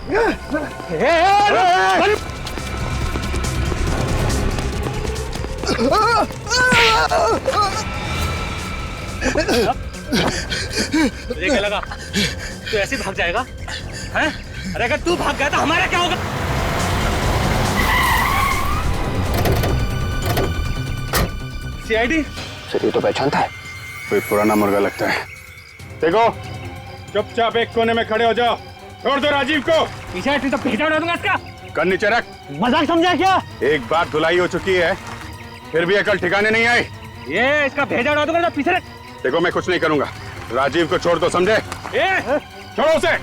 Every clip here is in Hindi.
तुझे क्या लगा तू ऐसे भाग जाएगा? हैं? अरे अगर तू भाग गया तो हमारा क्या होगा? सीआईडी सर, ये तो पहचानता है, कोई पुराना मुर्गा लगता है। देखो, चुपचाप एक कोने में खड़े हो जाओ। छोड़ दो राजीव को। पीछे हट तो भेजा उड़ा दूंगा इसका। कर नीचे रख। मजाक समझा क्या? एक बार धुलाई हो चुकी है, फिर भी अकल ठिकाने नहीं आई। ये इसका भेजा उड़ा दूंगा, पीछे रख। देखो, मैं कुछ नहीं करूंगा, राजीव को छोड़ दो, समझे? छोड़ो उसे।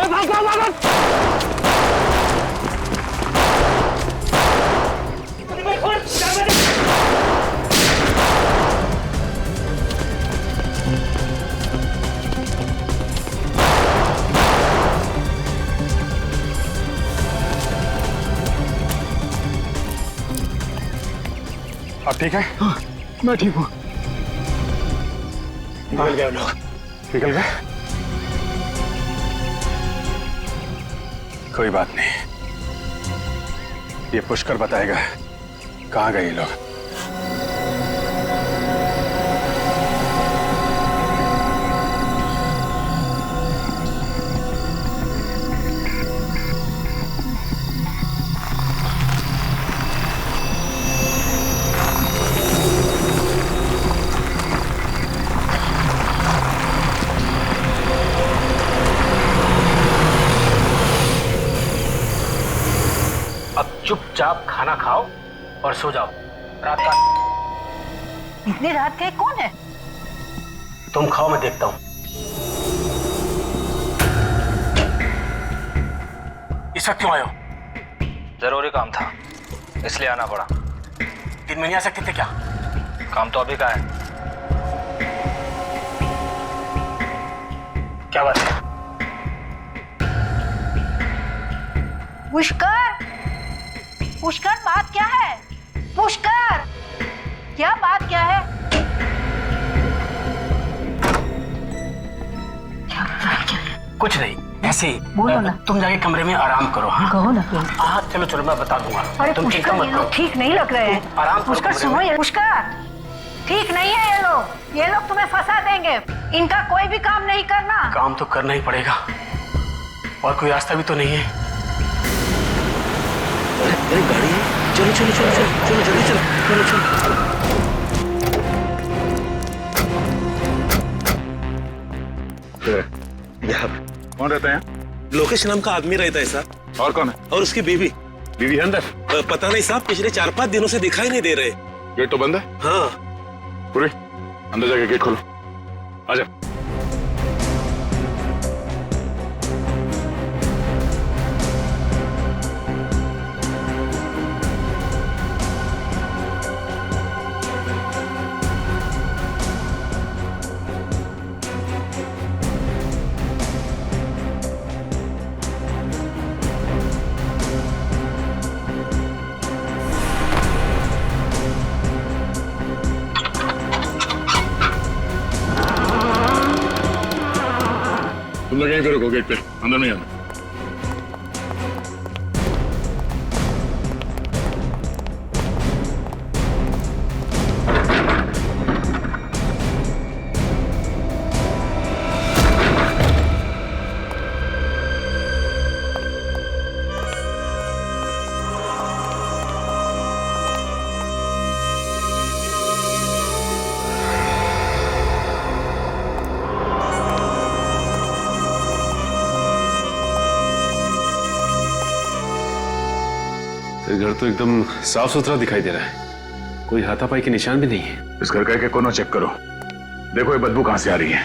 भाग भाग भाग। अब ठीक है? हाँ, मैं ठीक हूँ। निकल गए लोग? निकल गए? कोई बात नहीं, ये पुष्कर बताएगा कहाँ गए ये लोग। चुपचाप खाना खाओ और सो जाओ। रात का इतनी रात के कौन है? तुम खाओ, मैं देखता हूं। इस वक्त क्यों आए हो? जरूरी काम था, इसलिए आना पड़ा। दिन में नहीं आ सकते थे क्या? काम तो अभी का है। क्या बात है? पुष्कर, पुष्कर, बात क्या है? पुष्कर, क्या बात क्या है? कुछ नहीं, ऐसे ही। बोलो ना। तुम जाके कमरे में आराम करो। हाँ, कहो ना प्लीज। हाँ, चलो चलो, मैं बता दूंगा। अरे तुम चिंता पुष्कर, मत ये करो। लोग ठीक नहीं लग रहे हैं। आराम करो पुष्कर कमरे सुनो, में। ये पुष्कर ठीक नहीं है। ये लोग तुम्हें फंसा देंगे। इनका कोई भी काम नहीं करना। काम तो करना ही पड़ेगा, और कोई रास्ता भी तो नहीं है। अरे गाड़ी है, चलो चलो चलो चलो चलो जल्दी चलो चलो चलो। यहाँ कौन रहता है? लोकेश नाम का आदमी रहता है साहब। और कौन है? और उसकी बीवी। बीवी है अंदर? पता नहीं साहब, पिछले 4-5 दिनों से दिखाई नहीं दे रहे। गेट तो बंद है। हाँ, पूरी अंदर जाके गेट खोलो। आजा। तुम लोग यहीं पे रुको, गेट पे, अंदर नहीं आना। घर तो एकदम साफ सुथरा दिखाई दे रहा है, कोई हाथापाई के निशान भी नहीं है। इस घर का एक कोना चेक करो, देखो ये बदबू कहां से आ रही है।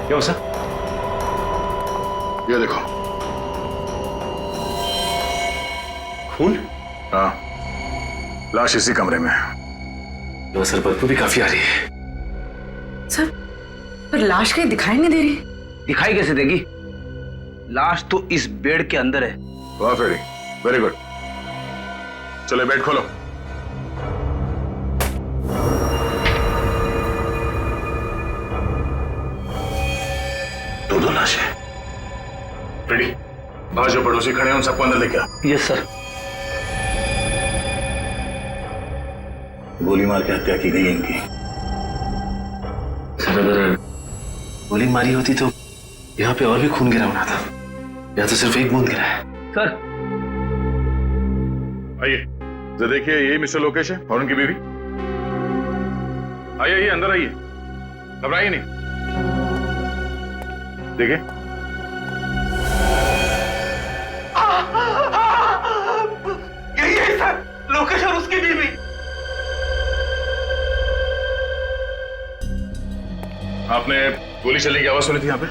क्या हुआ सर? ये देखो। खून? हाँ, लाश इसी कमरे में है। लो सर, बदबू भी काफी आ रही है। सर, पर लाश कहीं दिखाई नहीं दे रही। दिखाई कैसे देगी? लाश तो इस बेड के अंदर है। वाह फेरी, वेरी गुड। चलो बेड खोलो। दो लाश है। रेडी? बाहर जो पड़ोसी खड़े हैं उन सबको अंदर लेके आओ। Yes sir. गोली मार के हत्या की गई है इनकी। सर, अगर गोली मारी होती तो यहाँ पे और भी खून गिरा होना था। यहाँ तो सिर्फ एक बूंद गिरा है। सर, आइए, जरा देखिए, यही मिस्टर लोकेश है और उनकी बीवी। आइए आइए, अंदर आइए, घबराइए नहीं। देखिए, यही है सर, लोकेश और उसकी बीवी। आपने गोली चलने की आवाज सुनी थी यहाँ पे?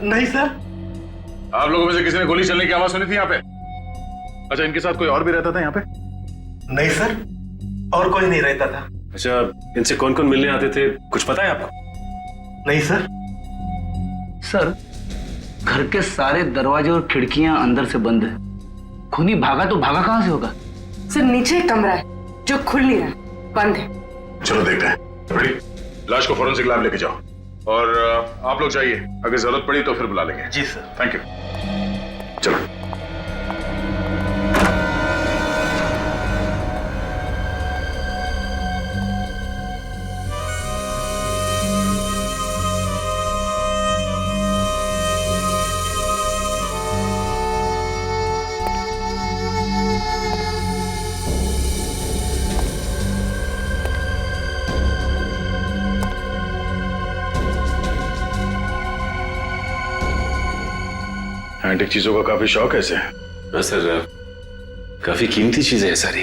नहीं सर। आप लोगों में से किसी ने गोली चलने की आवाज सुनी थी यहाँ पे? अच्छा, इनके साथ कोई और भी रहता था यहाँ पे? नहीं सर, और कोई नहीं रहता था। अच्छा, इनसे कौन कौन मिलने आते थे, कुछ पता है आपको? नहीं सर। सर, घर के सारे दरवाजे और खिड़कियां अंदर से बंद है। खूनी भागा तो भागा कहां से होगा? सर, नीचे एक कमरा है जो खुल नहीं रहा, बंद है। चलो देखते हैं। रेडी? लाश को फोरेंसिक लैब लेके जाओ और आप लोग जाइए, अगर जरूरत पड़ी तो फिर बुला लेंगे। जी सर। Thank you. चलो। एंटीक चीजों का काफी शौक है इसे। हाँ सर, काफी कीमती चीजें हैं सारी।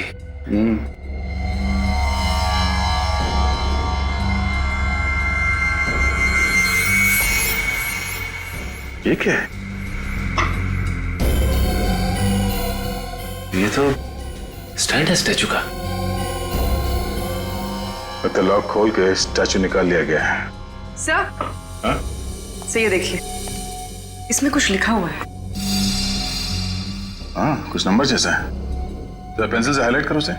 ये क्या है? ये तो स्टैंड है स्टैचू का। मतलब लॉक खोल के स्टैचू निकाल लिया गया है। सर, हाँ? सर ये देखिए, इसमें कुछ लिखा हुआ है। हाँ, कुछ नंबर जैसा है। जरा पेंसिल से हाईलाइट करो उसे।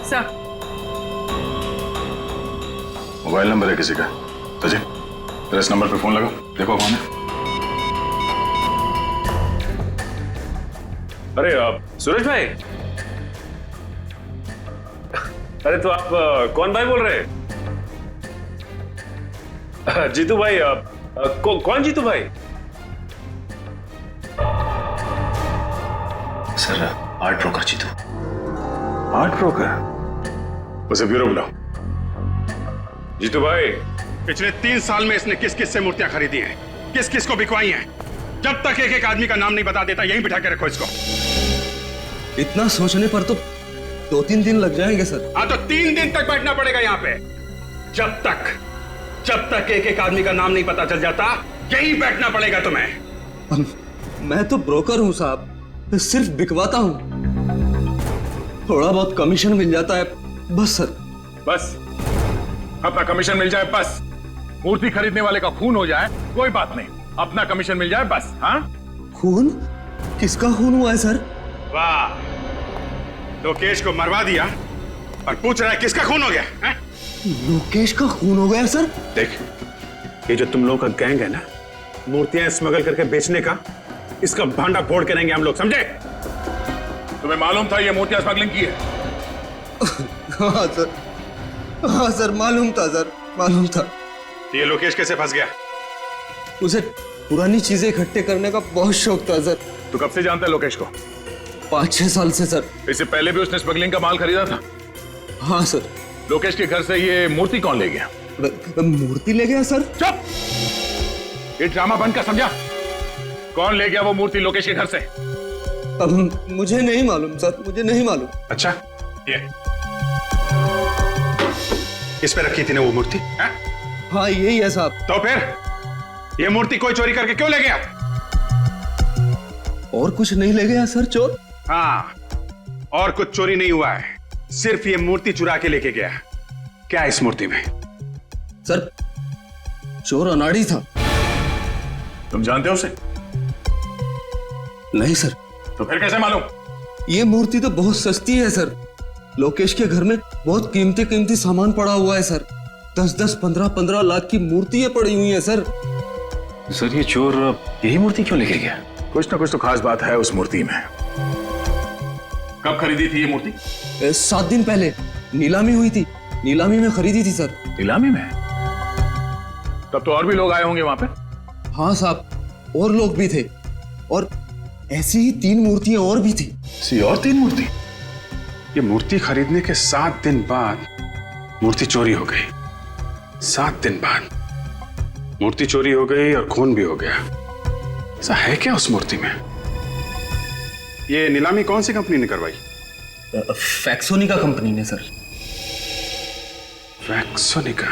सर, मोबाइल नंबर है किसी का। तो जी, जरा इस नंबर पे फोन लगाओ, देखो कौन है। अरे सूरज भाई, अरे तो आप कौन भाई बोल रहे हैं? जीतू भाई, कौन जीतू भाई? Sir, art broker Jitu. Art broker? उसे ब्यूरो बुलाओ। जीतू भाई, पिछले 3 साल में इसने किस किस से मूर्तियां खरीदी हैं, किस किस को बिकवाई हैं। जब तक एक एक आदमी का नाम नहीं बता देता, यहीं बिठा के रखो इसको। इतना सोचने पर तो 2-3 दिन लग जाएंगे सर। हाँ, तो 3 दिन तक बैठना पड़ेगा यहाँ पे। जब तक एक एक आदमी का नाम नहीं पता चल जाता, यहीं बैठना पड़ेगा तुम्हें। मैं तो ब्रोकर हूँ साहब, सिर्फ बिकवाता हूँ। थोड़ा बहुत कमीशन मिल जाता है बस सर। बस अपना कमीशन मिल जाए बस। मूर्ति खरीदने वाले का खून हो जाए कोई बात नहीं, अपना कमीशन मिल जाए बस। हाँ, खून? किसका खून हुआ है सर? वाह, लोकेश को मरवा दिया और पूछ रहा है किसका खून हो गया है? लोकेश का खून हो गया सर? देख, ये जो तुम लोगों का गैंग है ना, मूर्तियां स्मगल करके बेचने का, इसका भांडा फोड़ के रहेंगे हम लोग, समझे? तुम्हें मालूम था ये मूर्तियां स्मगलिंग की है? हाँ सर, हाँ सर, मालूम था सर, मालूम था। ये लोकेश कैसे फंस गया? उसे पुरानी चीजें इकट्ठे करने का बहुत शौक था सर। तू कब से जानता है लोकेश को? 5-6 साल से सर। इससे पहले भी उसने स्मगलिंग का माल खरीदा था? हाँ सर। लोकेश के घर से ये मूर्ति कौन ले गया? मूर्ति ले गया सर। चुप! ये ड्रामा बंद कर, समझा? कौन ले गया वो मूर्ति लोकेश के घर से? अब मुझे नहीं मालूम सर, मुझे नहीं मालूम। अच्छा, ये इस पे रखी थी ना वो मूर्ति? है? हाँ यही है साहब। तो फिर ये मूर्ति कोई चोरी करके क्यों ले गया? और कुछ नहीं ले गया सर चोर? हाँ, और कुछ चोरी नहीं हुआ है, सिर्फ ये मूर्ति चुरा के लेके गया। क्या है इस मूर्ति में? सर चोर अनाड़ी था। तुम जानते हो उसे? नहीं सर। तो फिर कैसे मालूम? ये मूर्ति तो बहुत सस्ती है सर। लोकेश के घर में बहुत कीमती कीमती सामान पड़ा हुआ है सर। 10-10, 15-15 लाख की मूर्तियां पड़ी हुई हैं सर। सर ये चोर यही मूर्ति क्यों लेके गया? कुछ ना कुछ तो खास बात है उस मूर्ति में। कब खरीदी थी ये मूर्ति? 7 दिन पहले नीलामी हुई थी, नीलामी में खरीदी थी सर। नीलामी में? तब तो और भी लोग आए होंगे वहां पे? हाँ साहब, और लोग भी थे, और ऐसी ही 3 मूर्तियां और भी थी। और 3 मूर्ति? ये मूर्ति खरीदने के 7 दिन बाद मूर्ति चोरी हो गई। 7 दिन बाद मूर्ति चोरी हो गई और खून भी हो गया। ऐसा है क्या उस मूर्ति में? ये नीलामी कौन सी कंपनी ने करवाई? फैक्सोनिका कंपनी ने सर। फैक्सोनिका?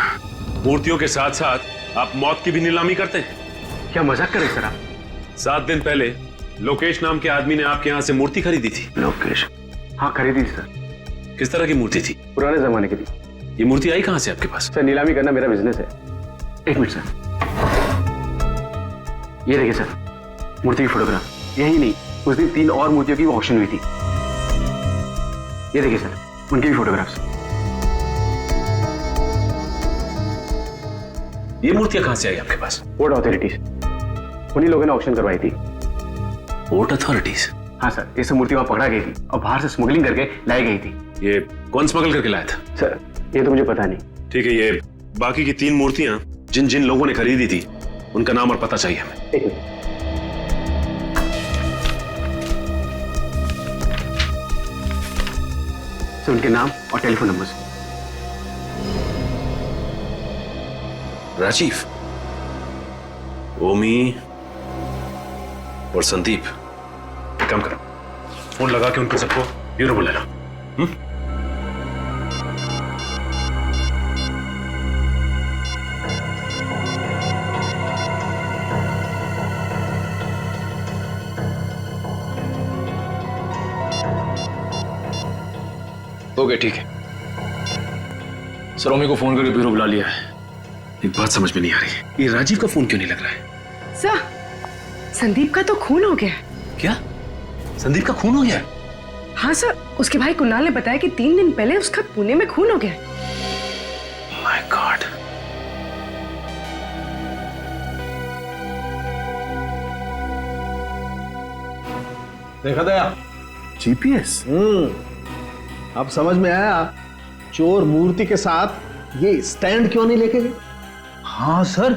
मूर्तियों के साथ साथ आप मौत की भी नीलामी करते हैं? क्या मजाक कर रहे सर आप? 7 दिन पहले लोकेश नाम के आदमी ने आपके यहाँ से मूर्ति खरीदी थी। लोकेश? हाँ खरीदी थी सर। किस तरह की मूर्ति थी? पुराने जमाने की थी। ये मूर्ति आई कहाँ से आपके पास? सर नीलामी करना मेरा बिजनेस है। 1 मिनट सर, ये देखिए सर मूर्ति की फोटोग्राफ। यही नहीं, उस दिन 3 और मूर्तियों की ऑक्शन हुई थी। ये देखिए सर उनकी भी फोटोग्राफ्स। ये मूर्तियां कहाँ से आई आपके पास? पोर्ट अथॉरिटीज, उन्हीं लोगों ने ऑक्शन करवाई थी। Port authorities? हाँ सर, ये सब मूर्ति वहां पकड़ा गई थी और बाहर से स्मगलिंग करके लाई गई थी। ये कौन स्मगल करके लाया था? सर ये तो मुझे पता नहीं। ठीक है, ये बाकी की 3 मूर्तियां जिन जिन लोगों ने खरीदी थी उनका नाम और पता चाहिए हमें। 1 मिनट। सर उनके नाम और टेलीफोन नंबर। राजीव, ओमी और संदीप। एक काम करो, फोन लगा के उनको सबको ब्यूरो बुला लो। ओके ठीक है सर, ओमी को फोन करके ब्यूरो बुला लिया है। एक बात समझ में नहीं आ रही, ये राजीव का फोन क्यों नहीं लग रहा है? सर संदीप का तो खून हो गया। क्या? संदीप का खून हो गया? हाँ सर, उसके भाई कुणाल ने बताया कि 3 दिन पहले उसका पुणे में खून हो गया। My God. देखा दया? जीपीएस? अब समझ में आया चोर मूर्ति के साथ ये स्टैंड क्यों नहीं लेके गए। हाँ सर,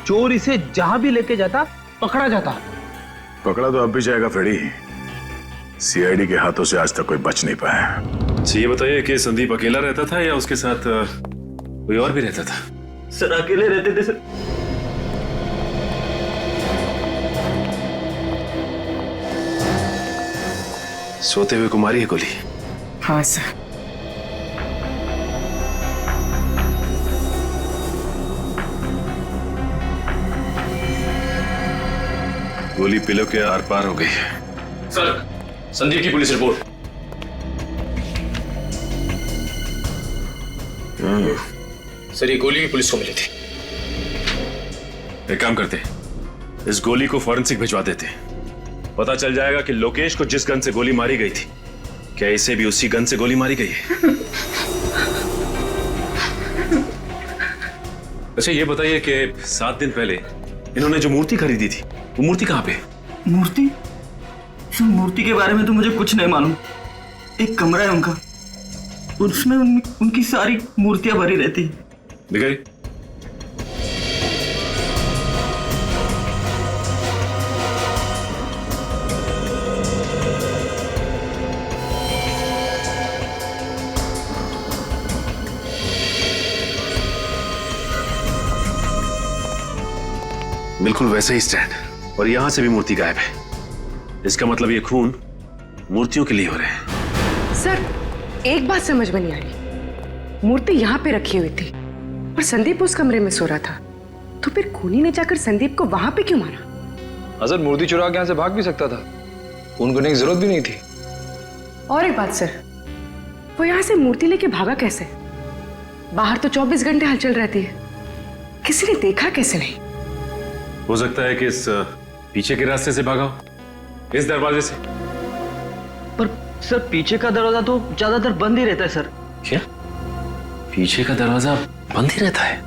चोर इसे जहां भी लेके जाता पकड़ा जाता। पकड़ा तो अब भी जाएगा फ्रेडी। सीआईडी के हाथों से आज तक कोई बच नहीं पाया। अच्छा ये बताइए कि संदीप अकेला रहता था या उसके साथ कोई और भी रहता था? सर अकेले रहते थे सर। सोते हुए को मारी है गोली? हाँ सर। गोली पिलो के आर पार हो गई है। सर संदीप की पुलिस रिपोर्ट। सर ये गोली भी पुलिस को मिली थी। एक काम करते, इस गोली को फॉरेंसिक भिजवा देते, पता चल जाएगा कि लोकेश को जिस गन से गोली मारी गई थी, क्या इसे भी उसी गन से गोली मारी गई है। अच्छा ये बताइए कि 7 दिन पहले इन्होंने जो मूर्ति खरीदी थी, वो मूर्ति कहाँ पे है? मूर्ति? सर मूर्ति के बारे में तो मुझे कुछ नहीं मालूम। एक कमरा है उनका, उसमें उनकी सारी मूर्तियां भरी रहती है। दिखाई। बिल्कुल वैसे ही स्टैंड और यहां से भी मूर्ति गायब है। इसका मतलब ये खून मूर्तियों के लिए हो रहे हैं। सर, एक बात समझ में नहीं आ रही। मूर्ति यहाँ पे रखी हुई थी और संदीप उस कमरे में सो रहा था, तो फिर खूनी ने जाकर संदीप को वहां पे क्यों मारा? अजर मूर्ति चुरा के यहाँ से भाग भी सकता था, खून करने की जरूरत भी नहीं थी। और एक बात सर, वो यहाँ से मूर्ति लेके भागा कैसे? बाहर तो 24 घंटे हलचल रहती है, किसी ने देखा कैसे नहीं? हो सकता है कि इस पीछे के रास्ते से भागा हो, इस दरवाजे से। पर सर पीछे का दरवाजा तो ज्यादातर बंद ही रहता है सर। क्या पीछे का दरवाजा बंद ही रहता है?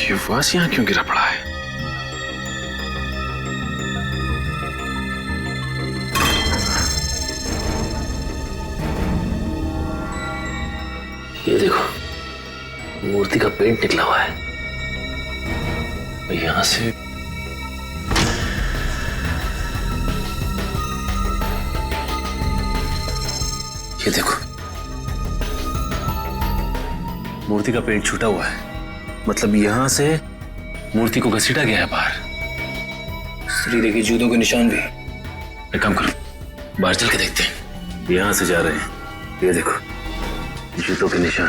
ये वास यहां क्यों गिरा पड़ा है? ये देखो, मूर्ति का पेंट निकला हुआ है। यहां से ये देखो, मूर्ति का पेंट छूटा हुआ है, मतलब यहां से मूर्ति को घसीटा गया है बाहर। श्री देखिए, जूतों के निशान भी। एक काम करो, बाहर चल के देखते हैं। यहां से जा रहे हैं, ये देखो जूतों के निशान।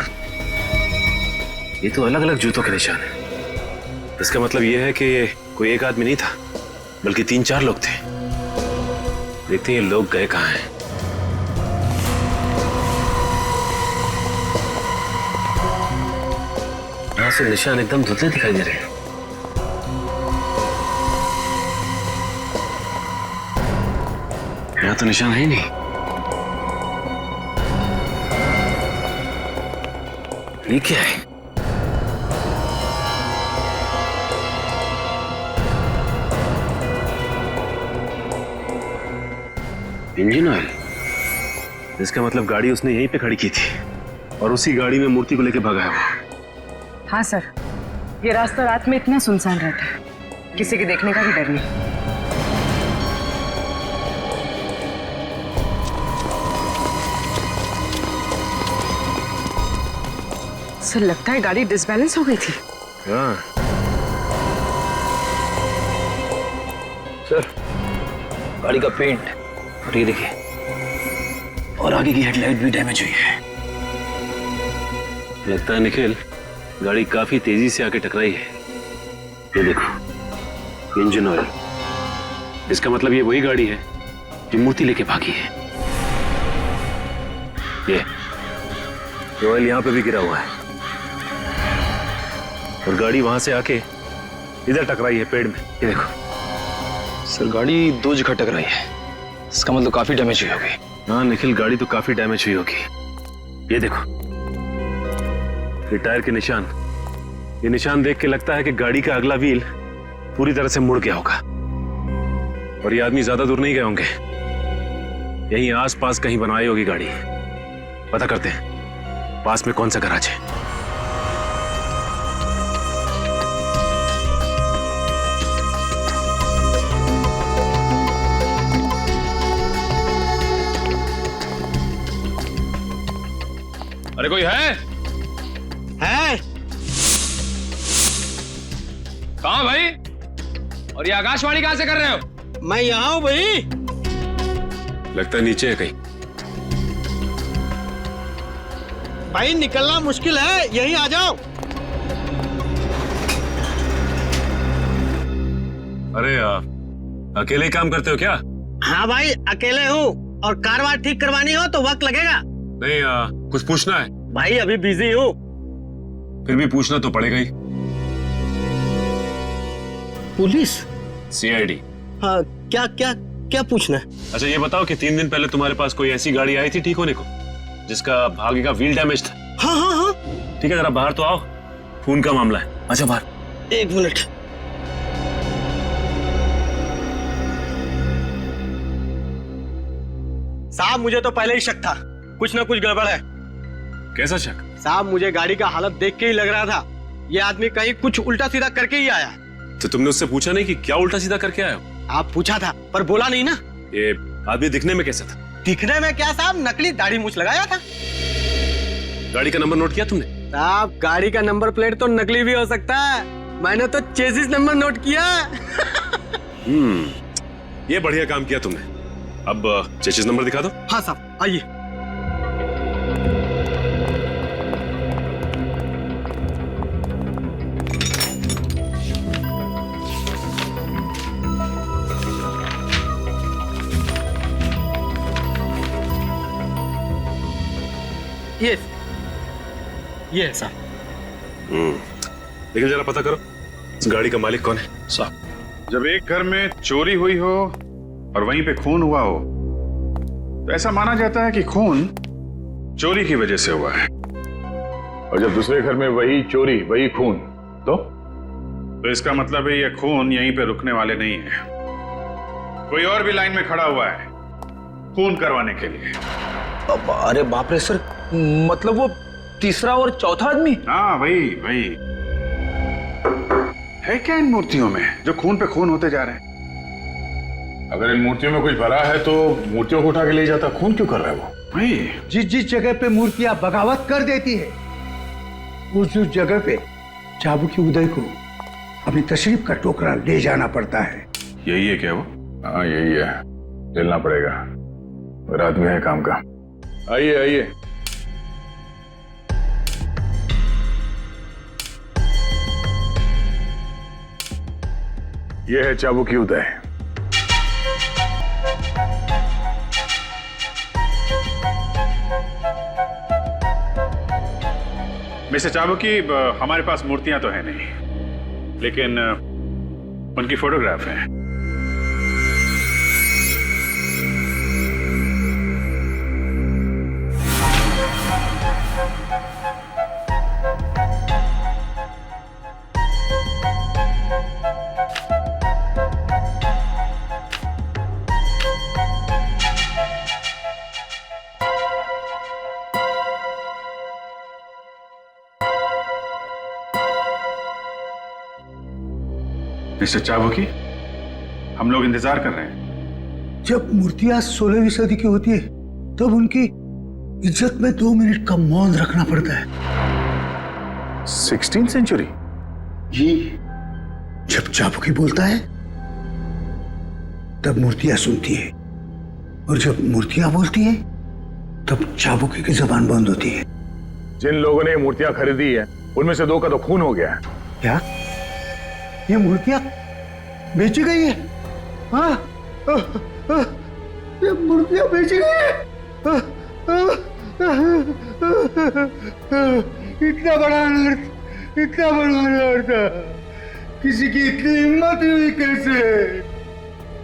ये तो अलग अलग जूतों के निशान है। इसका मतलब ये है कि ये कोई एक आदमी नहीं था, बल्कि 3-4 लोग थे। देखते हैं ये लोग गए कहां हैं। यहां से निशान एकदम धुंधले दिखाई दे रहे हैं। यहां तो निशान है ही नहीं। ये क्या है? Engine oil. इसका मतलब गाड़ी उसने यहीं पे खड़ी की थी और उसी गाड़ी में मूर्ति को लेके भगाया वो। हाँ सर, ये रास्ता रात में इतना सुनसान रहता है, किसी के देखने का भी डर नहीं। सर लगता है गाड़ी डिसबैलेंस हो गई थी। हाँ। सर गाड़ी का पेंट और ये देखिए, और आगे की हेडलाइट भी डैमेज हुई है। लगता है निखिल गाड़ी काफी तेजी से आके टकराई है। ये देखो इंजन ऑयल। इसका मतलब ये वही गाड़ी है जो मूर्ति लेके भागी है। ये ऑयल यहां पे भी गिरा हुआ है और गाड़ी वहां से आके इधर टकराई है पेड़ में। ये देखो सर गाड़ी 2 जगह टकराई है, इसका मतलब काफी डैमेज हुई होगी। हाँ निखिल, गाड़ी तो काफी डैमेज हुई होगी। ये देखो ये टायर के निशान। ये निशान देख के लगता है कि गाड़ी का अगला व्हील पूरी तरह से मुड़ गया होगा और ये आदमी ज्यादा दूर नहीं गए होंगे, यहीं आसपास कहीं बनवाई होगी गाड़ी। पता करते हैं पास में कौन सा गैराज है। अरे कोई है? कहाँ भाई? और ये आकाशवाणी कहां से कर रहे हो? मैं यहाँ हूँ भाई। लगता है नीचे है कहीं। भाई निकलना मुश्किल है, यहीं आ जाओ। अरे अकेले ही काम करते हो क्या? हाँ भाई अकेले हूँ, और कार वार ठीक करवानी हो तो वक्त लगेगा। नहीं कुछ पूछना है। भाई अभी बिजी हूँ। फिर भी पूछना तो पड़ेगा ही। पुलिस? सीआईडी। हाँ क्या क्या क्या पूछना है? अच्छा ये बताओ कि 3 दिन पहले तुम्हारे पास कोई ऐसी गाड़ी आई थी ठीक होने को जिसका आगे का व्हील डैमेज था? हाँ हाँ हाँ। ठीक है जरा बाहर तो आओ, खून का मामला है। अच्छा बाहर। 1 मिनट। साहब मुझे तो पहले ही शक था, कुछ ना कुछ गड़बड़ है। कैसा शक? साहब मुझे गाड़ी का हालत देख के ही लग रहा था ये आदमी कहीं कुछ उल्टा सीधा करके ही आया। तो तुमने उससे पूछा नहीं कि क्या उल्टा सीधा करके आया हो? आप पूछा था पर बोला नहीं ना। ये आदमी दिखने में कैसा था? दिखने में क्या साहब, नकली दाढ़ी मूछ लगाया था। गाड़ी का नंबर नोट किया तुमने? साहब गाड़ी का नंबर प्लेट तो नकली भी हो सकता है, मैंने तो चेसिस नंबर नोट किया। ये बढ़िया काम किया तुमने। अब चेसिस नंबर दिखा दो। हाँ साहब आइए। ये है साहब। लेकिन जरा पता करो इस गाड़ी का मालिक कौन है। साहब जब एक घर में चोरी हुई हो और वहीं पे खून हुआ हो तो ऐसा माना जाता है कि खून चोरी की वजह से हुआ है। और जब दूसरे घर में वही चोरी वही खून तो इसका मतलब है ये खून यहीं पे रुकने वाले नहीं है, कोई और भी लाइन में खड़ा हुआ है खून करवाने के लिए। अरे बाप रे सर, मतलब वो तीसरा और चौथा आदमी? हाँ वही है क्या इन मूर्तियों में जो खून पे खून होते जा रहे हैं? अगर इन मूर्तियों में कुछ भरा है तो मूर्तियों को उठा के ले जाता, खून क्यों कर रहा है वो? भाई जिस जिस जगह पे मूर्तियां बगावत कर देती है उस जगह पे चाबुकी उदय को अपनी तशरीफ का टोकरा ले जाना पड़ता है। यही है क्या वो? हाँ यही है, झेलना पड़ेगा, और आदमी है काम का। आइए आइए। यह है चाबुकी उदय। मिस्टर चाबुकी, हमारे पास मूर्तियां तो है नहीं, लेकिन उनकी फोटोग्राफ है। मिस्टर चाबुकी, हम लोग इंतजार कर रहे हैं। जब मूर्तियां 16वीं सदी की होती है तब उनकी इज्जत में 2 मिनट का मौन रखना पड़ता है। 16th century? जी, जब चाबुकी बोलता है तब मूर्तियां सुनती है, और जब मूर्तियां बोलती है तब चाबुकी की जुबान बंद होती है। जिन लोगों ने ये मूर्तियां खरीदी है उनमें से 2 का तो खून हो गया है। क्या ये मूर्तियां बेची गई है? हाँ, ये मूर्तियां बेची गई है। इतना बड़ा अनर्थ, इतना बड़ा अनर्थ, किसी की इतनी हिम्मत हुई कैसे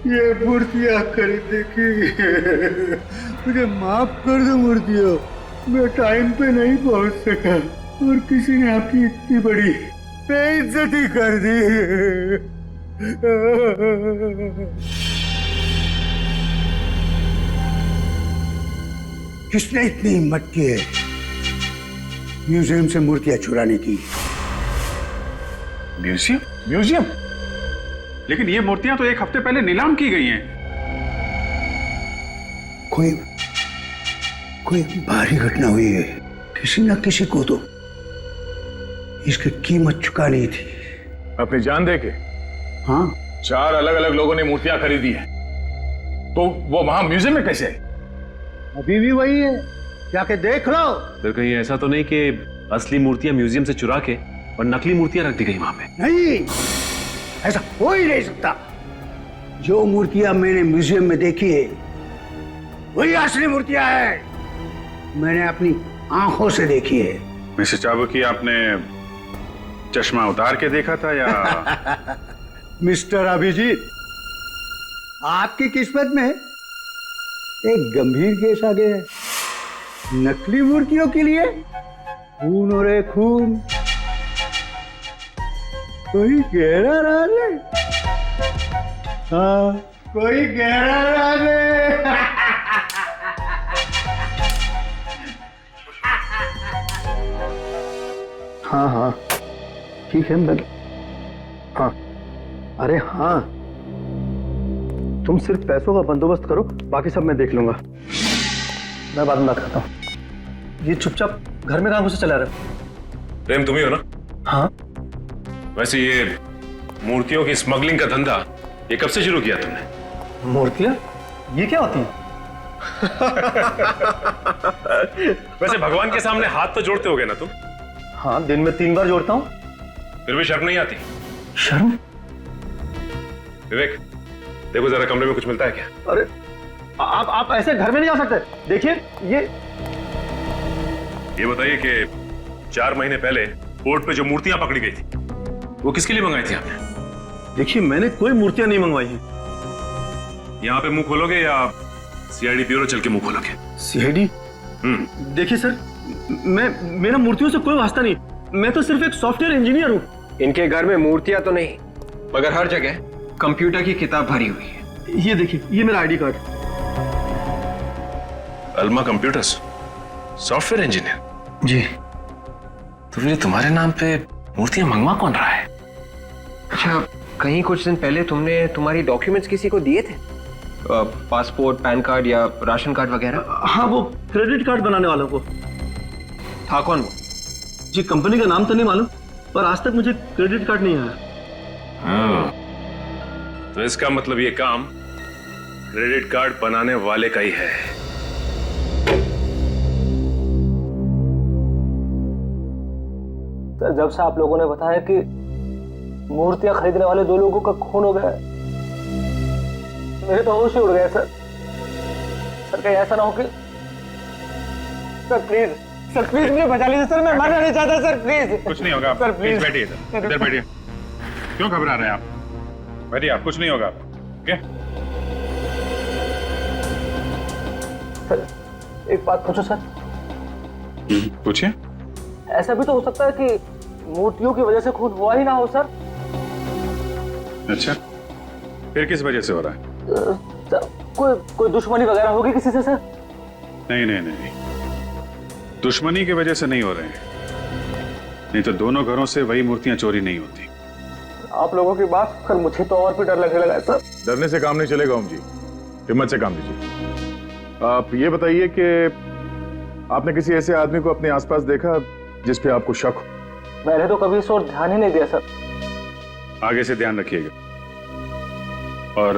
ये मूर्तियां खरीदने की? मुझे माफ कर दो मूर्तियों, मैं टाइम पे नहीं पहुंच सका और किसी ने आपकी इतनी बड़ी बेइज्जती कर दी। किसने इतनी हिम्मत की है म्यूजियम से मूर्तियां चुराने की? म्यूजियम? म्यूजियम? लेकिन ये मूर्तियां तो 1 हफ्ते पहले नीलाम की गई हैं। कोई भारी घटना हुई है, किसी न किसी को तो इसकी कीमत चुकानी थी। अपनी जान दे के? हाँ। 4 अलग अलग लोगों ने मूर्तियां खरीदी है, तो वो वहां म्यूजियम में कैसे है? अभी भी वही है, जाके देख लो। फिर कहीं ऐसा तो नहीं कि असली मूर्तियां म्यूजियम से चुरा के और नकली मूर्तियां रख दी गई वहां पे? नहीं, ऐसा हो ही नहीं सकता। जो मूर्तियां मैंने म्यूजियम में देखी है वही असली मूर्तियां हैं, मैंने अपनी आंखों से देखी है। मिस्टर चाबुकी, आपने चश्मा उतार के देखा था या? मिस्टर अभिजीत, आपकी किस्मत में एक गंभीर केस आ गया है। नकली मूर्तियों के लिए खून हो रहे खून। कोई गहरा राज है? हाँ, कोई गहरा राज है। हाँ हाँ ठीक है, मैं हाँ, अरे हाँ, तुम सिर्फ पैसों का बंदोबस्त करो, बाकी सब मैं देख लूंगा। मैं बाद में बात करता हूँ। ये चुपचाप घर में कहाँ घुसे चला रहे हो? प्रेम तुम ही हो ना? हाँ। वैसे ये मूर्तियों की स्मगलिंग का धंधा ये कब से शुरू किया तुमने? मूर्तियाँ? ये क्या होती हैं? वैसे भगवान के सामने हाथ तो जोड़ते होगे ना तुम? हाँ, दिन में 3 बार जोड़ता हूँ। फिर भी शर्म नहीं आती? शर्म? विवेक देखो जरा कमरे में कुछ मिलता है क्या? अरे आप ऐसे घर में नहीं जा सकते। देखिए ये बताइए कि 4 महीने पहले बोर्ड पे जो मूर्तियां पकड़ी गई थी वो किसके लिए मंगाई थी आपने? देखिए मैंने कोई मूर्तियां नहीं मंगवाई हैं। यहाँ पे मुंह खोलोगे या सीआईडी ब्यूरो चल के मुंह खोलोगे? सीआईडी? देखिए सर, मेरा मूर्तियों से कोई वास्ता नहीं। मैं तो सिर्फ एक सॉफ्टवेयर इंजीनियर हूँ। इनके घर में मूर्तियां तो नहीं, मगर हर जगह कंप्यूटर की किताब भरी हुई है। ये देखिए, ये मेरा ID card. Alma computers, software engineer? जी। तो फिर तुम्हारे नाम पे मूर्तियां मंगवा कौन रहा है? अच्छा, कहीं कुछ दिन पहले तुमने तुम्हारी डॉक्यूमेंट्स किसी को दिए थे? पासपोर्ट, पैन कार्ड या राशन कार्ड वगैरह? हाँ, वो क्रेडिट कार्ड बनाने वालों को। था कौन वो? जी, कंपनी का नाम तो नहीं मालूम, पर आज तक मुझे क्रेडिट कार्ड नहीं आया। तो इसका मतलब ये काम क्रेडिट कार्ड बनाने वाले का ही है। सर, जब से आप लोगों ने बताया कि मूर्तियां खरीदने वाले 2 लोगों का खून हो गया, मेरे तो होश ही उड़ गए सर। सर कहीं ऐसा ना हो कि सर प्लीज मुझे बचा लीजिए सर, मैं मरना नहीं चाहता सर, प्लीज। कुछ नहीं होगा सर, प्लीज प्लीज। बैठिए इधर बैठिए। क्यों घबरा रहे हैं आप? बैठिए आप, कुछ नहीं होगा। ओके सर एक बात पूछो सर? पूछिए। ऐसा भी तो हो सकता है कि मूर्तियों की वजह से खून हुआ ही ना हो सर। अच्छा, फिर किस वजह से हो रहा है? सर, कोई दुश्मनी वगैरह होगी किसी से सर? नहीं, दुश्मनी की वजह से नहीं हो रहे हैं। नहीं तो दोनों घरों से वही मूर्तियां चोरी नहीं होती। आप लोगों की बात कर मुझे तो और भी डर लगने लगा है सर। डरने से काम नहीं चलेगा ओम जी, हिम्मत से काम लीजिए। आप ये बताइए कि आपने किसी ऐसे आदमी को अपने आसपास देखा जिस पे आपको शक हो? मैंने तो कभी इस ओर ध्यान ही नहीं दिया सर। आगे से ध्यान रखिएगा। और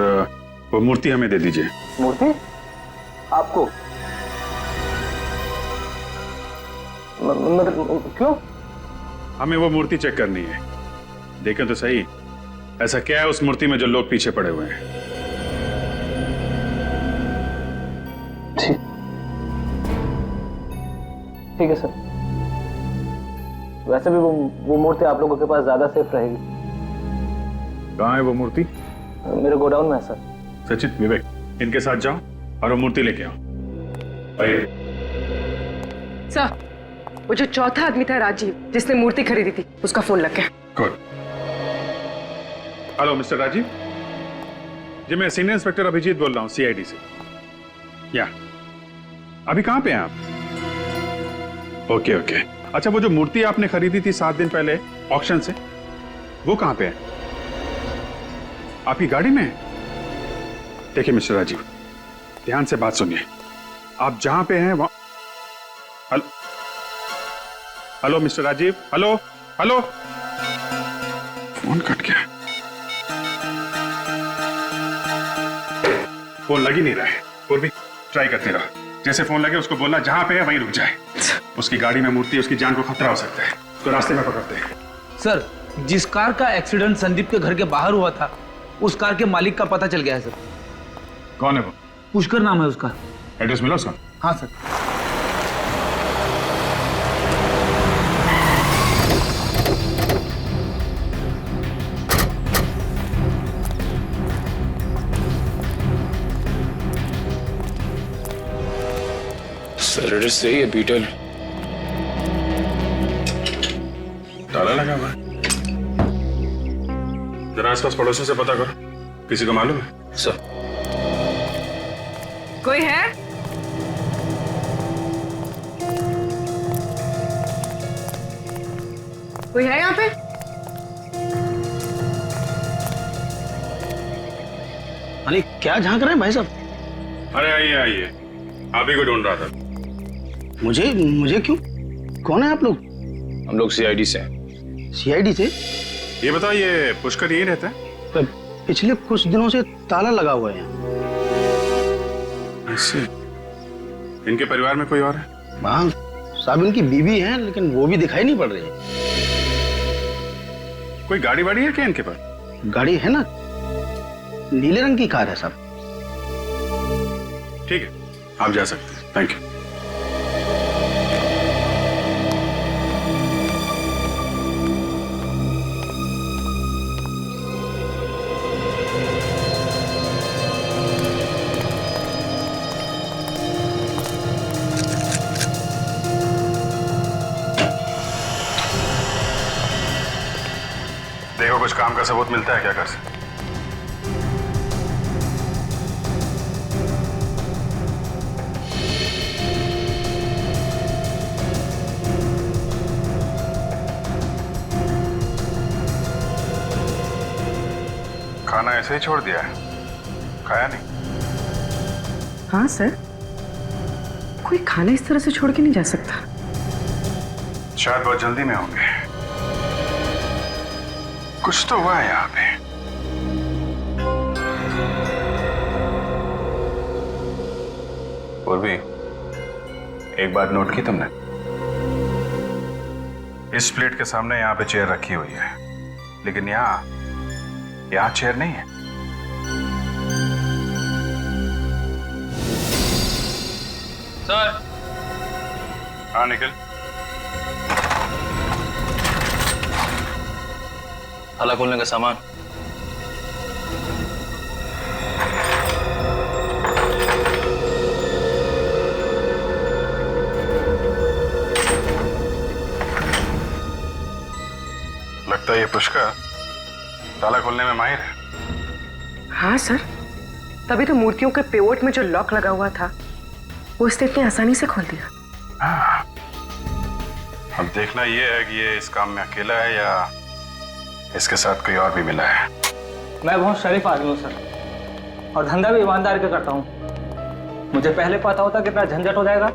वो मूर्ति हमें दे दीजिए। मूर्ति? आपको? क्यों? हमें वो मूर्ति चेक करनी है। देखें तो सही, ऐसा क्या है उस मूर्ति में जो लोग पीछे पड़े हुए हैं। ठीक है सर। वैसे भी वो मूर्ति आप लोगों के पास ज्यादा सेफ रहेगी। कहाँ है वो मूर्ति? मेरे गोडाउन में है सर। सचिन, विवेक, इनके साथ जाओ और वो मूर्ति लेके आओ। सर, वो जो चौथा आदमी था राजीव, जिसने मूर्ति खरीदी थी, उसका फोन लग गया। गुड। हेलो मिस्टर राजीव जी, मैं सीनियर इंस्पेक्टर अभिजीत बोल रहा हूँ सीआईडी से। या अभी कहाँ पे हैं आप? ओके। अच्छा, वो जो मूर्ति आपने खरीदी थी 7 दिन पहले ऑक्शन से, वो कहाँ पे है? आपकी गाड़ी में है? देखिए मिस्टर राजीव, ध्यान से बात सुनिए। आप जहां पे हैं वहां। Hello mister Rajiv, hello. Phone cut गया। फोन लग ही नहीं रहा है। और भी ट्राई करते रहो। जैसे फोन लगे उसको बोलना जहां पे है वहीं रुक जाए। उसकी गाड़ी में मूर्ति, उसकी जान को खतरा हो सकता है। उसको रास्ते में पकड़ते हैं। सर, जिस कार का एक्सीडेंट संदीप के घर के बाहर हुआ था, उस कार के मालिक का पता चल गया है सर। कौन है वो? पुष्कर नाम है उसका। एड्रेस मिला उसका? हाँ सर। सर एड्रेस सही है, बीटल। ताला लगा हुआ है। जरा आसपास पड़ोसियों से पता करो, किसी को मालूम है? सर। कोई है? कोई है यहाँ पे? हाँ मालिक क्या झांक रहे हैं भाई साहब? अरे आइए आइए, आप ही को ढूंढ रहा था। मुझे मुझे क्यों? कौन है आप लोग? हम लोग सीआईडी से हैं। सीआईडी से? ये बताओ, ये पुष्कर यही रहता है? तो पिछले कुछ दिनों से ताला लगा हुआ है। ऐसे? इनके परिवार में कोई और है? हाँ साहब, इनकी बीवी है लेकिन वो भी दिखाई नहीं पड़ रही है। कोई गाड़ी वाड़ी है क्या इनके पास? गाड़ी है ना, नीले रंग की कार है साहब। ठीक है, आप जा सकते हैं। Thank you. देखो कुछ काम का सबूत मिलता है क्या घर से? खाना ऐसे ही छोड़ दिया है, खाया नहीं? हाँ सर, कोई खाना इस तरह से छोड़ के नहीं जा सकता। शायद बहुत जल्दी में होंगे। कुछ तो हुआ है यहाँ पे। और भी एक बात नोट की तुमने? इस प्लेट के सामने यहाँ पे चेयर रखी हुई है, लेकिन यहाँ चेयर नहीं है। सर। हाँ निखिल। ताला खोलने का सामान। लगता है ये पुष्कर ताला खोलने में माहिर है। हाँ सर, तभी तो मूर्तियों के पेवोट में जो लॉक लगा हुआ था वो इसने इतनी आसानी से खोल दिया। हाँ। अब देखना ये है कि ये इस काम में अकेला है या इसके साथ कोई और भी मिला है। मैं बहुत शरीफ आदमी हूँ सर, और धंधा भी ईमानदार के करता हूँ। मुझे पहले पता होता कितना झंझट हो जाएगा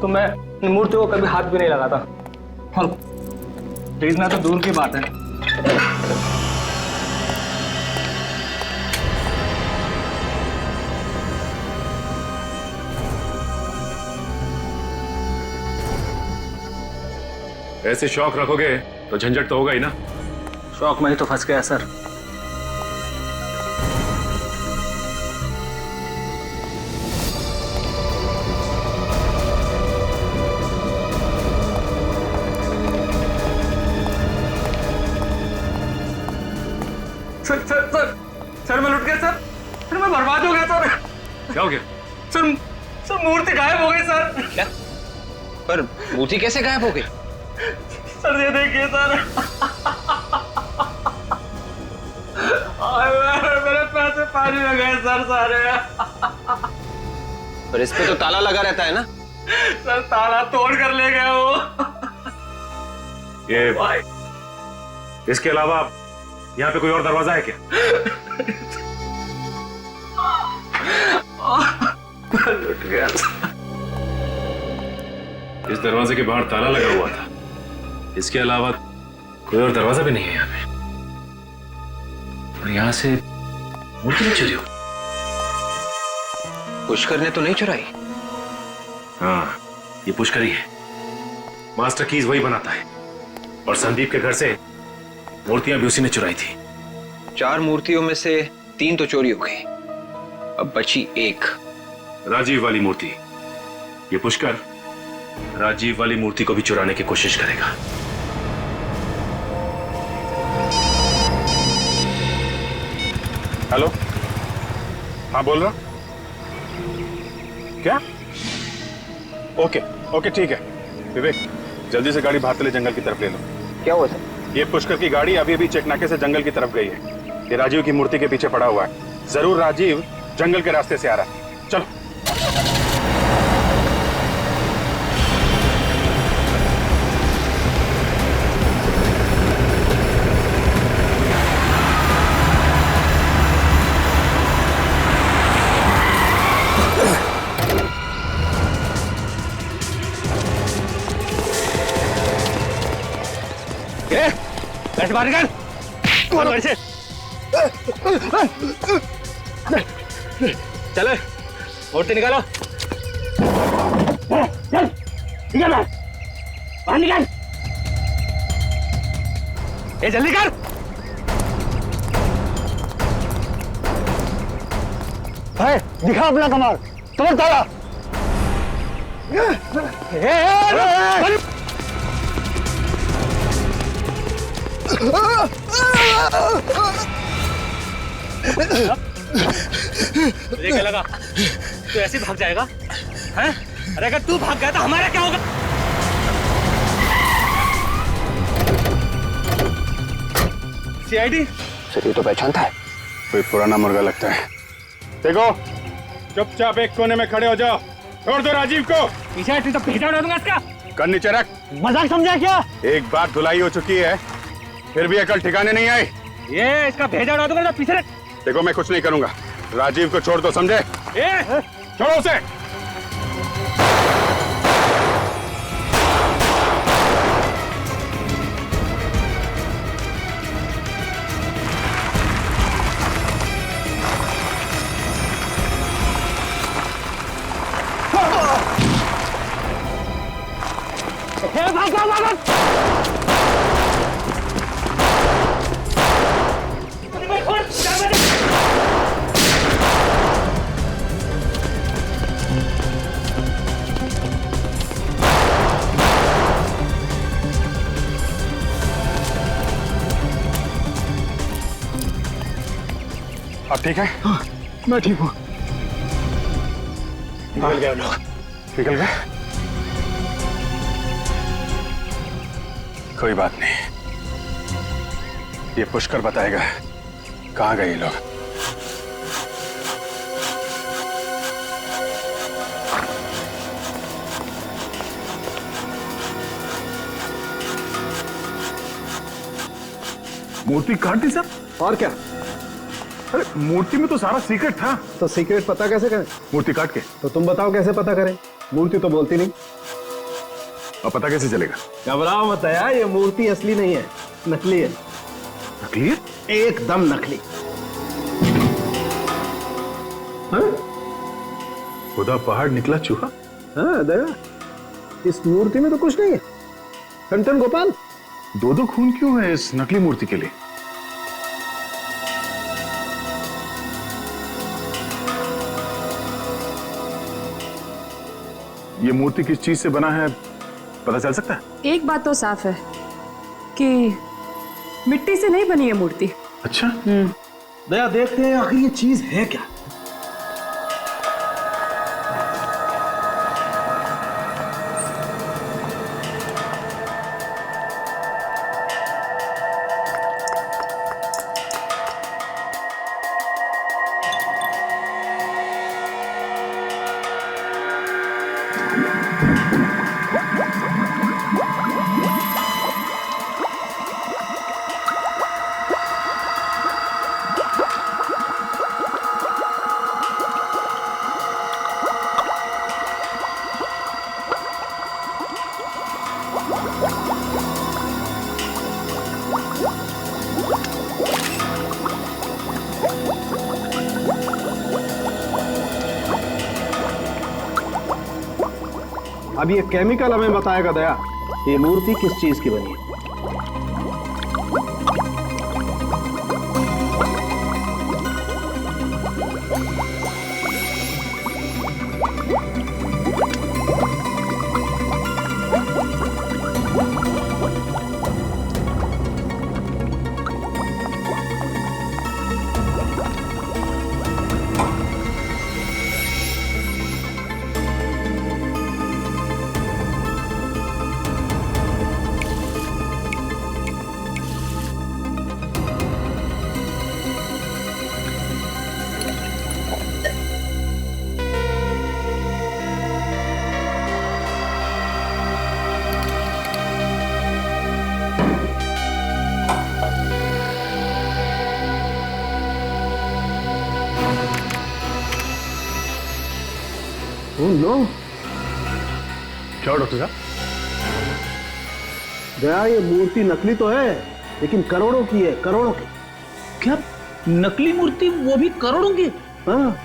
तो मैं इन मूर्तियों को कभी हाथ भी नहीं लगाता, और खरीदना तो दूर की बात है। ऐसे शौक रखोगे तो झंझट तो होगा ही ना। शौक में ही तो फंस गया सर। सर मैं लुट गया सर मैं बर्बाद हो गया सर। क्या हो गया? सर मूर्ति गायब हो गई सर। क्या? पर मूर्ति कैसे गायब हो गई? सर ये देखिए सर, मेरे पैसे पानी में गए सर सारे। पर इस पे तो ताला लगा रहता है ना? सर ताला तोड़ कर ले गया वो। ये इसके अलावा यहाँ पे कोई और दरवाजा है क्या? लुट गया। इस दरवाजे के बाहर ताला लगा हुआ था, इसके अलावा कोई और दरवाजा भी नहीं है यहाँ पे। और यहाँ से मूर्ति चोरी हो। पुष्कर ने तो नहीं चुराई? हाँ, ये पुष्कर ही है। मास्टर कीज वही बनाता है, और संदीप के घर से मूर्तियां भी उसी ने चुराई थी। 4 मूर्तियों में से 3 तो चोरी हो गई, अब बची एक, राजीव वाली मूर्ति। ये पुष्कर राजीव वाली मूर्ति को भी चुराने की कोशिश करेगा। हेलो, हाँ बोल रहा। क्या? ओके ओके ठीक है। विवेक जल्दी से गाड़ी भातले जंगल की तरफ ले लो। क्या हुआ सर? ये पुष्कर की गाड़ी अभी अभी चेकनाके से जंगल की तरफ गई है। ये राजीव की मूर्ति के पीछे पड़ा हुआ है। जरूर राजीव जंगल के रास्ते से आ रहा है। चलो। ऐसे बाहर निकाल, कौन वैसे? चलो, मूर्ति निकालो। चल, निकाल बाहर निकाल। ए जल्दी कर। है, दिखा अपना कमाल, कमर ताला। तुझे क्या लगा तू ऐसे भाग जाएगा? हैं? अरे अगर तू भाग गया तो हमारा क्या होगा? सीआईडी? सर ये तो पहचानता है। कोई पुराना मुर्गा लगता है। देखो, चुपचाप एक कोने में खड़े हो जाओ। छोड़ दो राजीव को। पीछे हट तो भेजा उड़ा दूंगा इसका। कर नीचे रख। मजाक समझा क्या? एक बार धुलाई हो चुकी है, फिर भी अकल ठिकाने नहीं आई। ये इसका भेजा उड़ा दूंगा तो पीछे रख। देखो मैं कुछ नहीं करूंगा, राजीव को छोड़ दो, समझे? छोड़ो उसे। अब ठीक है? हाँ, मैं ठीक हूँ। निकल गए लोग। निकल गए? कोई बात नहीं, ये पुष्कर बताएगा कहाँ गए ये लोग। मूर्ति काट दी सर? और क्या? अरे मूर्ति में तो सारा सीक्रेट था। तो सीक्रेट पता कैसे करें? मूर्ति काट के। तो तुम बताओ कैसे पता करें? मूर्ति तो बोलती नहीं। अब पता कैसे चलेगा? घबराओ मत यार, ये मूर्ति असली नहीं है, नकली है। नकली है? एकदम नकली। हाँ? खुदा पहाड़ निकला चूहा। हाँ दया, इस मूर्ति में तो कुछ नहीं है। टन गोपाल, दो खून क्यों है इस नकली मूर्ति के लिए? ये मूर्ति किस चीज से बना है पता चल सकता है? एक बात तो साफ है कि मिट्टी से नहीं बनी है मूर्ति। अच्छा। दया देखते हैं आखिर ये चीज है क्या। अब ये केमिकल हमें बताएगा दया, ये मूर्ति किस चीज की बनी है। ओह नो, क्या डॉक्टर साहब? दया ये मूर्ति नकली तो है, लेकिन करोड़ों की है, करोड़ों की। क्या नकली मूर्ति, वो भी करोड़ों की? हाँ।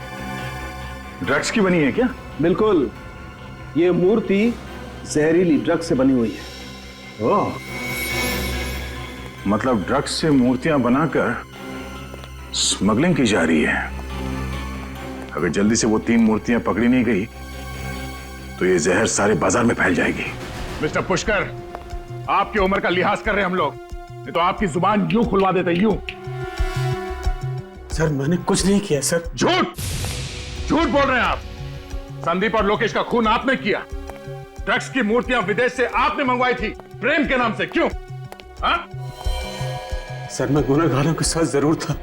ड्रग्स की बनी है क्या? बिल्कुल, ये मूर्ति जहरीली ड्रग्स से बनी हुई है। ओह, मतलब ड्रग्स से मूर्तियां बनाकर स्मगलिंग की जा रही है। अगर जल्दी से वो 3 मूर्तियां पकड़ी नहीं गई तो ये जहर सारे बाजार में फैल जाएगी। मिस्टर पुष्कर, आपकी उम्र का लिहाज कर रहे हैं हम लोग, नहीं तो आपकी जुबान यूं खुलवा देते, यूं। सर मैंने कुछ नहीं किया सर। झूठ, झूठ बोल रहे हैं आप। संदीप और लोकेश का खून आपने किया। ड्रग्स की मूर्तियां विदेश से आपने मंगवाई थी, प्रेम के नाम से, क्यों? हाँ? सर मैं गुनहगारों के साथ जरूर था,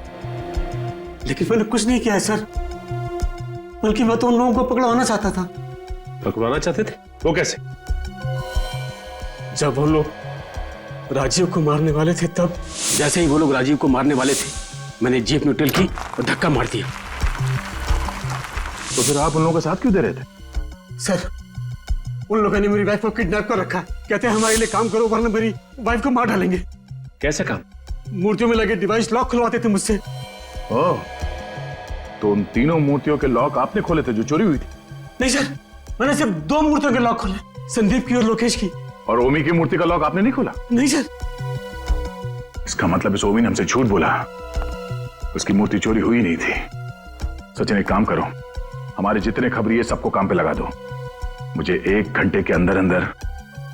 लेकिन मैंने कुछ नहीं किया है सर। बल्कि मैं तो उन लोगों को पकड़वाना चाहता था। पकड़वाना चाहते थे? वो कैसे? जब वो लोग राजीव को मारने वाले थे, तब जैसे ही वो लोग राजीव को मारने वाले थे, मैंने जीप न्यूट्रल की और धक्का मार दिया। तो फिर आप उन लोगों के साथ क्यों दे रहे थे? सर उन लोगों ने मेरी वाइफ को किडनैप कर रखा। कहते हैं हमारे लिए काम करो वरना मेरी वाइफ को मार डालेंगे। कैसे काम? मूर्तियों में लगे डिवाइस लॉक खुलवाते थे मुझसे। ओह, तो उन तीनों मूर्तियों के लॉक आपने खोले थे जो चोरी हुई थी? नहीं सर, मैंने सिर्फ 2 मूर्तियों के लॉक खोले, संदीप की और लोकेश की। और ओमी की मूर्ति का लॉक आपने नहीं खोला? नहीं सर। इसका मतलब इस ओमी ने हमसे झूठ बोला, उसकी मूर्ति चोरी हुई नहीं थी। सचिन एक काम करो, हमारे जितने खबरी है सबको काम पे लगा दो। मुझे 1 घंटे के अंदर अंदर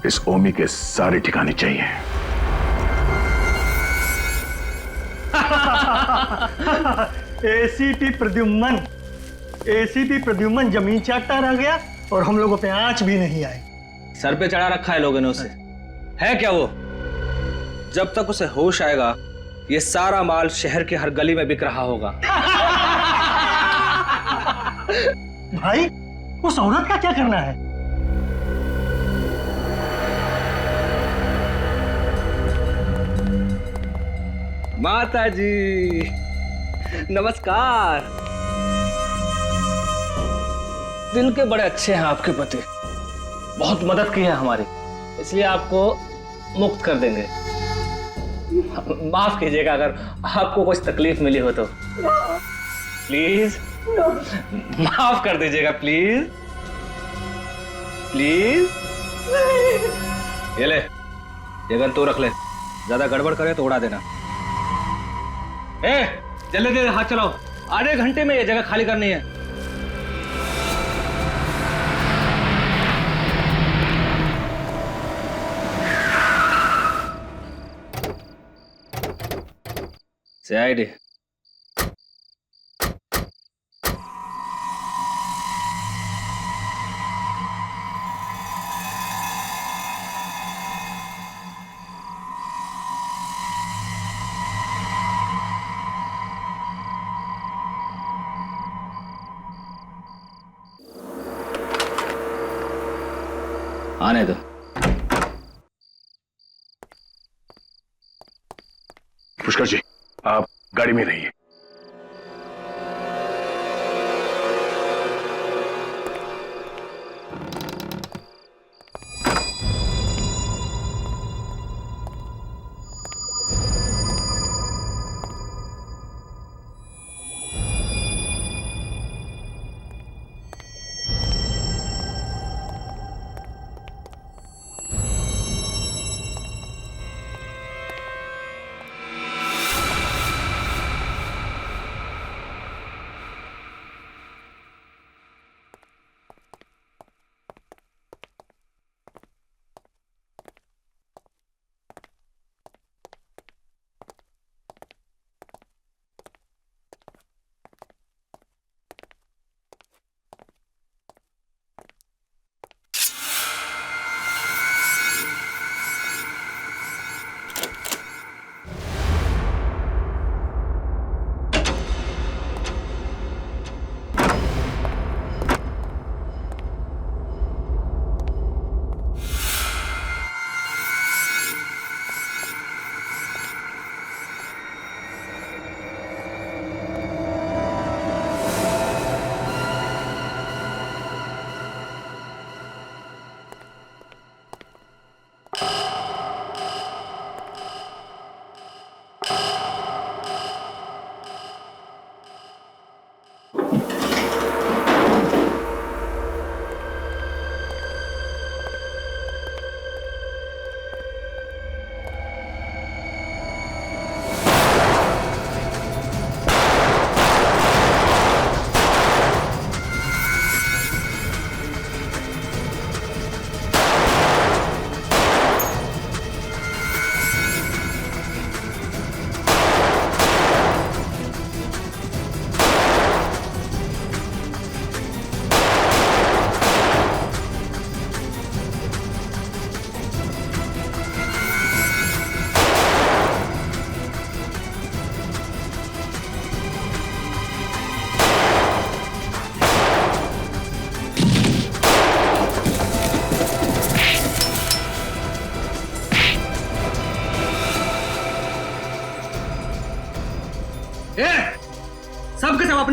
इस ओमी के सारे ठिकाने चाहिए। एसीपी प्रद्युम्न जमीन चाटता रह गया और हम लोगों पे आंच भी नहीं आई। सर पे चढ़ा रखा है लोगों ने उसे। है क्या वो? जब तक उसे होश आएगा, ये सारा माल शहर के हर गली में बिक रहा होगा। भाई, उस औरत का क्या करना है? माता जी नमस्कार। दिल के बड़े अच्छे हैं आपके पति, बहुत मदद की है हमारी, इसलिए आपको मुक्त कर देंगे। माफ कीजिएगा अगर आपको कुछ तकलीफ मिली हो तो। प्लीज माफ कर दीजिएगा, प्लीज प्लीज। ये ले, ये गन तू रख ले, ज्यादा गड़बड़ करे तो उड़ा देना। जल्दी जल्दी हाथ चलाओ, आधे घंटे में ये जगह खाली करनी है। CID आने दो। पुष्कर जी, आप गाड़ी में रहिए।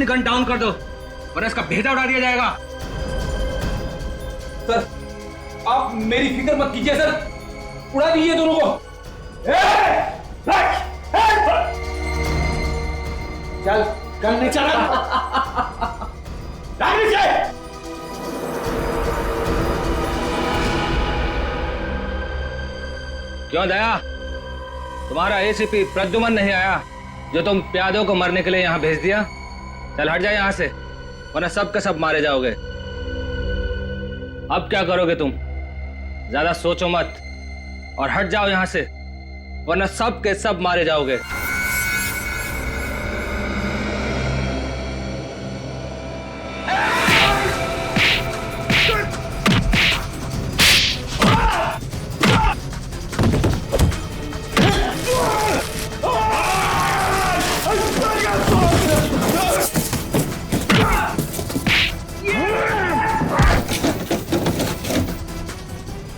अपनी गन डाउन कर दो वरना इसका भेजा उड़ा दिया जाएगा। सर आप मेरी फिक्र मत कीजिए सर, उड़ा दीजिए दोनों को। चल कल नहीं चला। क्यों दया, तुम्हारा एसीपी प्रद्युमन नहीं आया जो तुम प्यादों को मरने के लिए यहाँ भेज दिया? चल हट जाए यहाँ से वरना सब के सब मारे जाओगे। अब क्या करोगे तुम? ज्यादा सोचो मत और हट जाओ यहाँ से वरना सब के सब मारे जाओगे।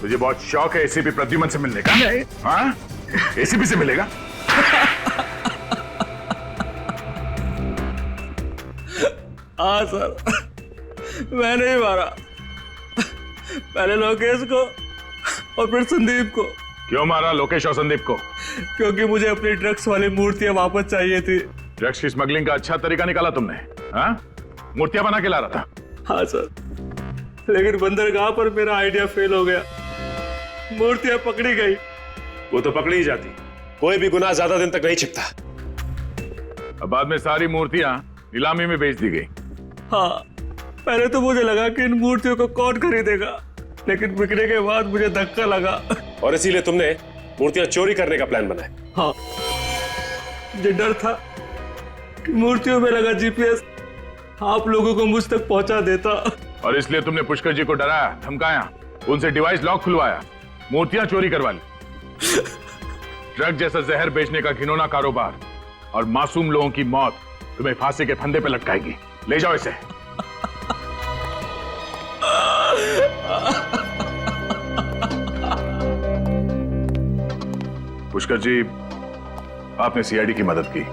तुझे बहुत शौक है एसीपी प्रद्युमन से मिलने का? हाँ, एसीपी से मिलेगा? हाँ सर, मैंने ही मारा, पहले लोकेश को और फिर संदीप को। क्यों मारा लोकेश और संदीप को? क्योंकि मुझे अपनी ड्रग्स वाली मूर्तियां वापस चाहिए थी। ड्रग्स की स्मगलिंग का अच्छा तरीका निकाला तुमने। हाँ, मूर्तियां बना के ला रहा था। हाँ सर, लेकिन बंदरगाह पर मेरा आइडिया फेल हो गया, मूर्तियां पकड़ी गई। वो तो पकड़ी ही जाती, कोई भी गुनाह ज्यादा दिन तक नहीं छिपता। अब बाद में सारी मूर्तियां नीलामी में बेच दी गई। हाँ, पहले तो मुझे लगा कि इन मूर्तियों को कौन खरीदेगा, लेकिन बिकने के बाद मुझे धक्का लगा और इसीलिए तुमने मूर्तियां चोरी करने का प्लान बनाया। हाँ, मुझे डर था कि मूर्तियों में लगा जीपीएस आप लोगों को मुझ तक पहुंचा देता। और इसलिए तुमने पुष्कर जी को डराया, धमकाया, उनसे डिवाइस लॉक खुलवाया, मूर्तियां चोरी करवा ली। ड्रग जैसा जहर बेचने का घिनौना कारोबार और मासूम लोगों की मौत तुम्हें फांसी के फंदे पे लटकाएगी। ले जाओ इसे। पुष्कर जी, आपने सीआईडी की मदद की,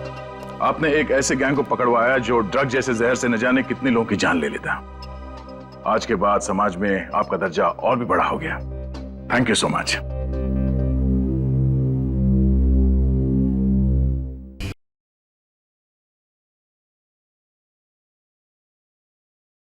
आपने एक ऐसे गैंग को पकड़वाया जो ड्रग जैसे जहर से न जाने कितने लोगों की जान ले लेता। आज के बाद समाज में आपका दर्जा और भी बड़ा हो गया। Thank you so much.